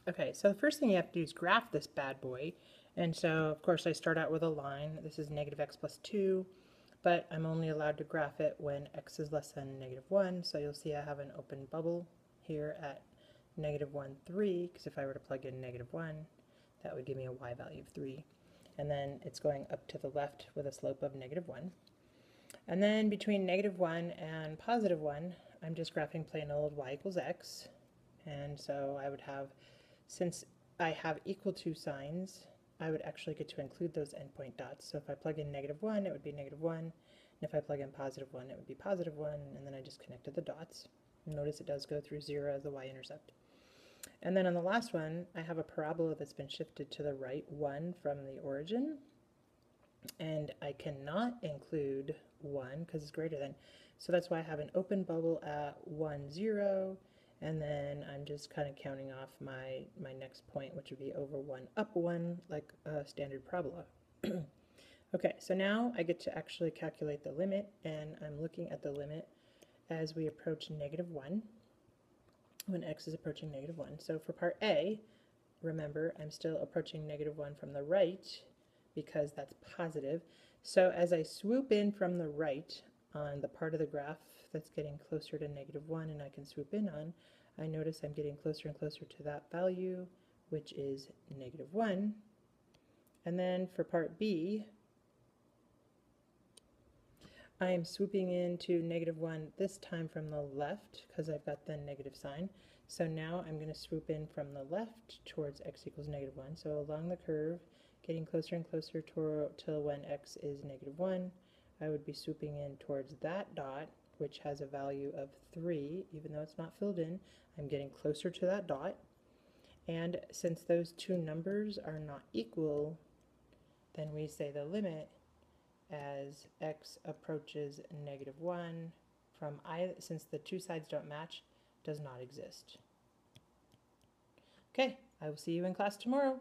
Okay, so the first thing you have to do is graph this bad boy. And so, of course, I start out with a line. This is negative x plus 2, but I'm only allowed to graph it when x is less than negative 1. So you'll see I have an open bubble here at negative 1, 3, because if I were to plug in negative 1, that would give me a y value of 3. And then it's going up to the left with a slope of negative 1. And then between negative 1 and positive 1, I'm just graphing plain old y equals x. And so I would have, since I have equal to signs, I would actually get to include those endpoint dots. So if I plug in negative 1, it would be negative 1. And if I plug in positive 1, it would be positive 1. And then I just connected the dots. Notice it does go through 0 as the y-intercept. And then on the last one, I have a parabola that's been shifted to the right 1 from the origin. And I cannot include 1 because it's greater than. So that's why I have an open bubble at 1, 0. And then I'm just kind of counting off my next point, which would be over 1, up 1, like a standard parabola. Okay, so now I get to actually calculate the limit, and I'm looking at the limit as we approach negative 1, when x is approaching negative 1. So for part A, remember, I'm still approaching negative 1 from the right, because that's positive. So as I swoop in from the right on the part of the graph that's getting closer to negative 1 and I can swoop in on, I notice I'm getting closer and closer to that value, which is negative 1. And then for part B, I am swooping into negative 1 this time from the left because I've got the negative sign. So now I'm going to swoop in from the left towards x equals negative 1. So along the curve, getting closer and closer till when x is negative 1, I would be swooping in towards that dot, which has a value of 3, even though it's not filled in. I'm getting closer to that dot. And since those two numbers are not equal, then we say the limit as x approaches negative 1 from either, since the two sides don't match, does not exist. Okay, I will see you in class tomorrow.